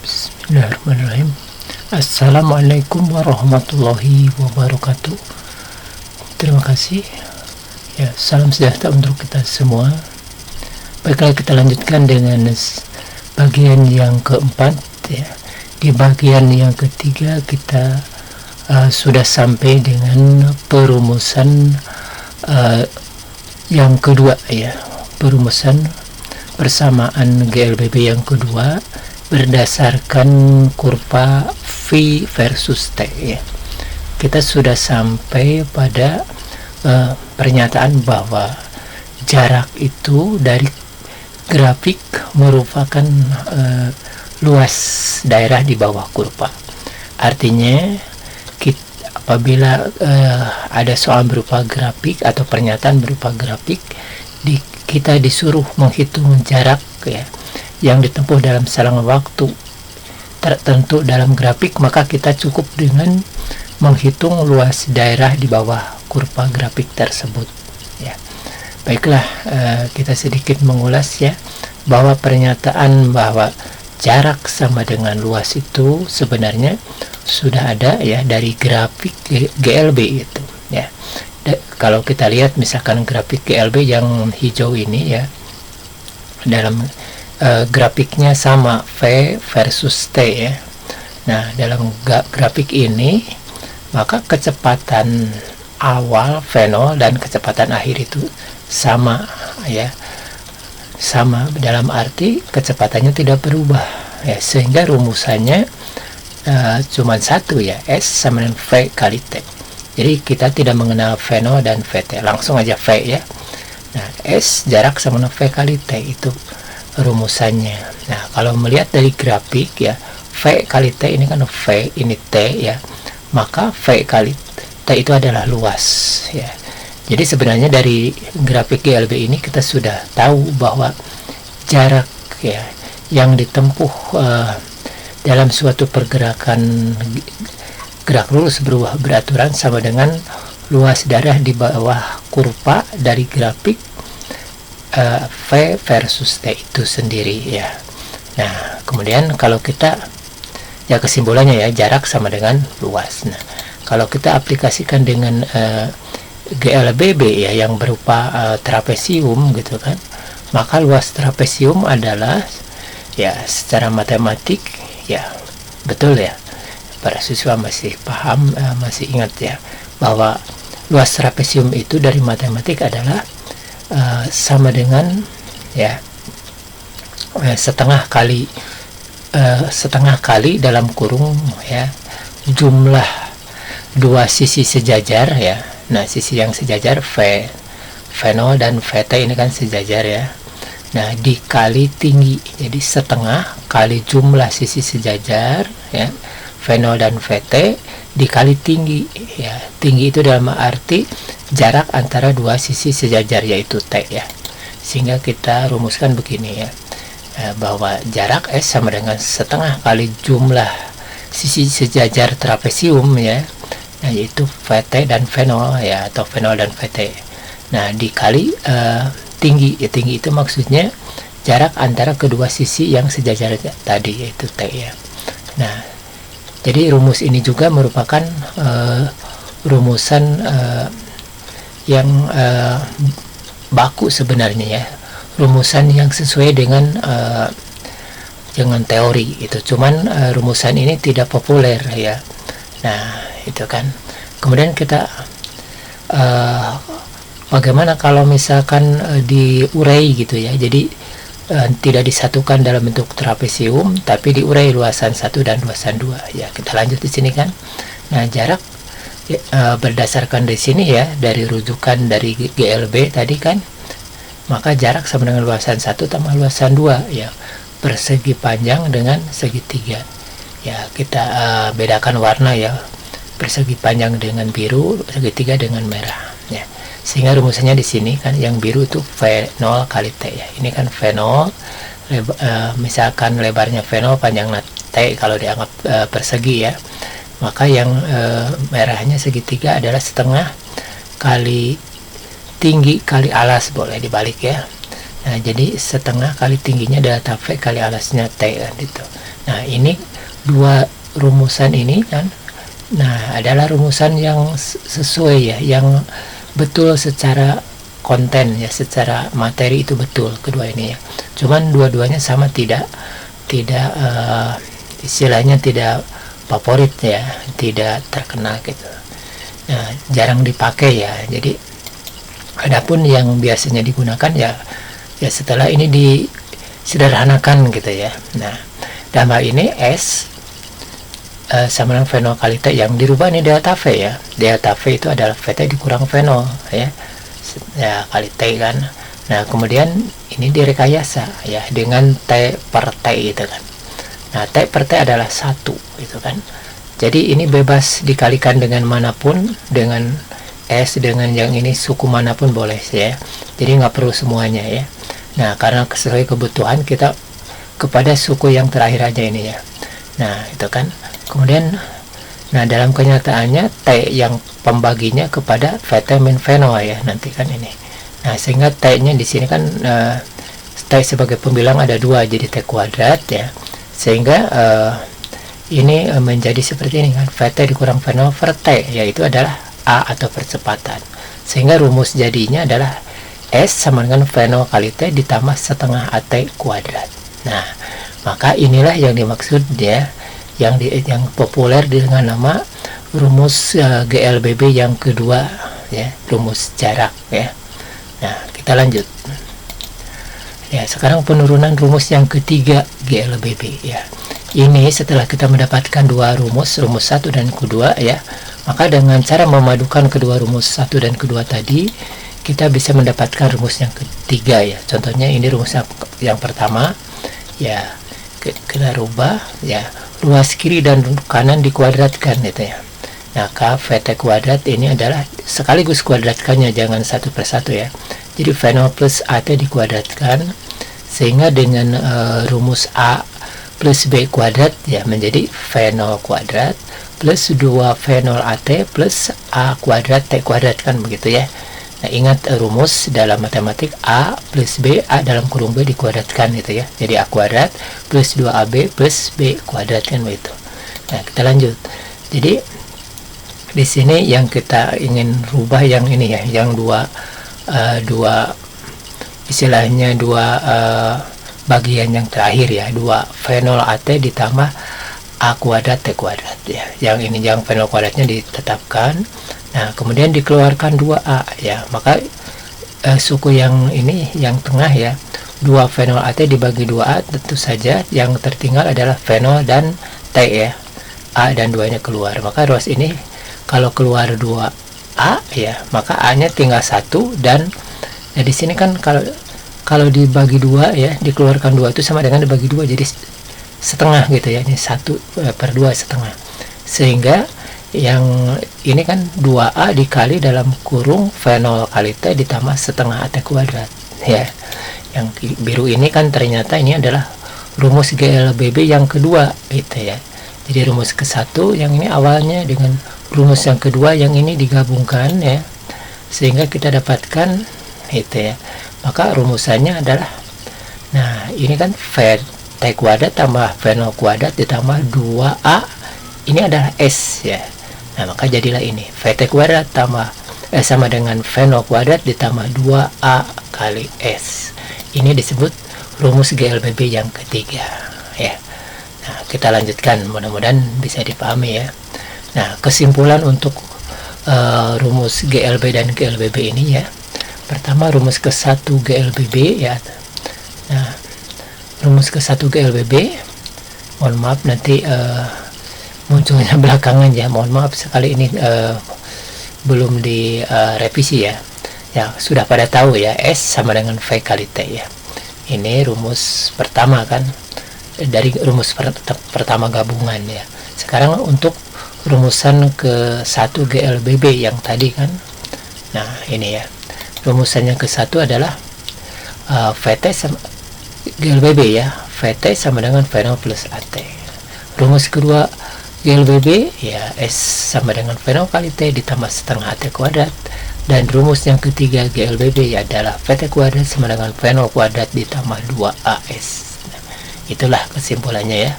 Bismillahirrahmanirrahim. Assalamualaikum warahmatullahi wabarakatuh. Terima kasih. Ya, salam sejahtera untuk kita semua. Baiklah, kita lanjutkan dengan bagian yang keempat. Ya. Di bagian yang ketiga kita sudah sampai dengan perumusan yang kedua, ya, perumusan persamaan GLBB yang kedua berdasarkan kurva V versus T, ya. Kita sudah sampai pada pernyataan bahwa jarak itu dari grafik merupakan luas daerah di bawah kurva. Artinya apabila ada soal berupa grafik atau pernyataan berupa grafik, kita disuruh menghitung jarak, ya, yang ditempuh dalam selang waktu tertentu dalam grafik, maka kita cukup dengan menghitung luas daerah di bawah kurva grafik tersebut, ya. Baiklah, kita sedikit mengulas, ya, bahwa pernyataan bahwa jarak sama dengan luas itu sebenarnya sudah ada, ya, dari grafik GLB itu, ya. Kalau kita lihat misalkan grafik GLB yang hijau ini, ya, dalam grafiknya sama V versus T, ya. Nah, dalam grafik ini maka kecepatan awal V0 dan kecepatan akhir itu sama, ya, sama dalam arti kecepatannya tidak berubah, ya, sehingga rumusannya cuma satu, ya, S sama dengan V kali T. Jadi kita tidak mengenal V0 dan VT, langsung aja V, ya. Nah, S jarak sama dengan V kali T itu rumusannya. Nah, kalau melihat dari grafik, ya, V kali T ini kan V, ini T, ya, maka V kali T itu adalah luas, ya. Jadi sebenarnya dari grafik GLB ini kita sudah tahu bahwa jarak, ya, yang ditempuh dalam suatu pergerakan gerak lurus berubah beraturan sama dengan luas daerah di bawah kurva dari grafik V versus T itu sendiri, ya. Nah, kemudian kalau kita, ya, kesimpulannya, ya, jarak sama dengan luas. Nah, kalau kita aplikasikan dengan GLBB, ya, yang berupa trapesium gitu kan, maka luas trapesium adalah, ya, secara matematik, ya, betul, ya, para siswa masih paham, masih ingat, ya, bahwa luas trapesium itu dari matematik adalah sama dengan, ya, setengah kali dalam kurung, ya, jumlah dua sisi sejajar, ya. Nah, sisi yang sejajar V0 dan VT ini kan sejajar, ya. Nah, dikali tinggi, jadi setengah kali jumlah sisi sejajar, ya, V0 dan VT dikali tinggi, ya. Tinggi itu dalam arti jarak antara dua sisi sejajar, yaitu T, ya. Sehingga kita rumuskan begini, ya, bahwa jarak S sama dengan setengah kali jumlah sisi sejajar trapesium, ya. Nah, yaitu VT dan V0, ya, atau V0 dan VT. Nah, dikali tinggi, ya, tinggi itu maksudnya jarak antara kedua sisi yang sejajar tadi, yaitu T, ya. Nah, jadi rumus ini juga merupakan rumusan yang baku sebenarnya, ya, rumusan yang sesuai dengan teori itu. Cuman rumusan ini tidak populer, ya. Nah, itu kan. Kemudian kita bagaimana kalau misalkan diurai gitu, ya. Jadi tidak disatukan dalam bentuk trapesium tapi diurai luasan 1 dan luasan 2, ya. Kita lanjut di sini kan. Nah, jarak, ya, berdasarkan di sini, ya, dari rujukan dari GLB tadi kan, maka jarak sama dengan luasan 1 tambah luasan 2, ya, persegi panjang dengan segitiga. Ya, kita bedakan warna, ya, persegi panjang dengan biru, segitiga dengan merah, ya. Sehingga rumusannya di sini kan yang biru itu V0 kali T, ya. Ini kan V0, misalkan lebarnya V0, panjangnya T kalau dianggap persegi, ya. Maka yang merahnya segitiga adalah setengah kali tinggi kali alas, boleh dibalik, ya. Nah, jadi setengah kali tingginya delta V kali alasnya T, kan, gitu. Nah, ini dua rumusan ini kan, nah adalah rumusan yang sesuai ya, yang betul secara konten ya, secara materi itu betul kedua ini ya. Cuman dua-duanya sama, tidak istilahnya tidak favorit ya, tidak terkenal gitu. Nah, jarang dipakai ya. Jadi adapun yang biasanya digunakan ya setelah ini disederhanakan gitu ya. Nah, dalam hal ini S sama dengan fenol kalite yang dirubah ini delta V ya. Delta V itu adalah VT dikurang fenol ya. Ya, kalite kan. Nah, kemudian ini direkayasa ya dengan T per T itu kan. Nah, T per T adalah 1 gitu kan. Jadi ini bebas dikalikan dengan manapun, dengan S, dengan yang ini suku manapun boleh ya. Jadi nggak perlu semuanya ya. Nah, karena sesuai kebutuhan kita kepada suku yang terakhir aja ini ya. Nah, itu kan. Kemudian, nah dalam kenyataannya T yang pembaginya kepada VT min fenol ya nanti kan ini. Nah, sehingga T-nya di sini kan T sebagai pembilang ada 2, jadi T kuadrat ya. Sehingga ini menjadi seperti ini kan, VT dikurang fenol per T, yaitu adalah A atau percepatan. Sehingga rumus jadinya adalah S sama dengan fenol kali T ditambah setengah AT kuadrat. Nah, maka inilah yang dimaksud ya, yang populer dengan nama rumus GLBB yang kedua ya, rumus jarak ya. Nah, kita lanjut. Ya, sekarang penurunan rumus yang ketiga GLBB ya. Ini setelah kita mendapatkan dua rumus 1 dan kedua ya, maka dengan cara memadukan kedua rumus 1 dan kedua tadi, kita bisa mendapatkan rumus yang ketiga ya. Contohnya ini rumus yang pertama ya, kita rubah ya, ruas kiri dan kanan dikuadratkan gitu ya. Nah, VT kuadrat ini adalah sekaligus kuadratkannya, jangan satu per satu ya. Jadi fenol plus AT dikuadratkan, sehingga dengan rumus A plus B kuadrat ya menjadi fenol kuadrat plus 2 fenol AT plus A kuadrat T kuadrat kan begitu ya. Nah, ingat rumus dalam matematik A plus B, A dalam kurung B dikuadratkan gitu ya. Jadi A kuadrat plus 2AB plus B kuadrat kan begitu. Nah, kita lanjut. Jadi di sini yang kita ingin rubah yang ini ya, yang dua istilahnya bagian yang terakhir ya, 2 fenol AT ditambah A kuadrat T kuadrat ya. Yang ini yang fenol kuadratnya ditetapkan. Nah, kemudian dikeluarkan 2A ya. Maka suku yang ini yang tengah ya, 2 fenol AT dibagi 2A, tentu saja yang tertinggal adalah fenol dan T ya. A dan 2 nya keluar. Maka ruas ini kalau keluar 2A ya, maka A-nya tinggal 1 dan ya di sini kan kalau dibagi 2 ya, dikeluarkan 2 itu sama dengan dibagi 2, jadi setengah gitu ya. Ini 1 per 2 setengah. Sehingga yang ini kan 2A dikali dalam kurung fenol kali T ditambah setengah AT kuadrat ya. Yang biru ini kan ternyata ini adalah rumus GLBB yang kedua gitu ya. Jadi rumus ke-1 yang ini awalnya dengan rumus yang kedua yang ini digabungkan ya, sehingga kita dapatkan itu ya. Maka rumusannya adalah, nah ini kan T kuadrat tambah fenol kuadrat ditambah 2A, ini adalah S ya. Nah, maka jadilah ini VT kuadrat tambah sama dengan fenol kuadrat ditambah 2A kali S. Ini disebut rumus GLBB yang ketiga ya. Nah, kita lanjutkan, mudah-mudahan bisa dipahami ya. Nah, kesimpulan untuk rumus GLB dan GLBB ini ya. Pertama, rumus ke-1 GLBB ya. Nah, rumus ke-1 GLBB, mohon maaf nanti munculnya belakangan ya, mohon maaf sekali ini belum direvisi ya. Ya, sudah pada tahu ya, S sama dengan V kali T ya. Ini rumus pertama kan, dari rumus pertama gabungan ya. Sekarang untuk rumusan ke-1 GLBB yang tadi kan, nah ini ya, rumusannya ke-1 adalah VT sama GLBB ya, VT sama dengan fenol plus AT. Rumus kedua GLBB ya, S sama dengan fenol kali T ditambah setengah AT kuadrat. Dan rumus yang ketiga GLBB ya adalah VT kuadrat sama dengan fenol kuadrat ditambah 2AS. Nah, itulah kesimpulannya ya.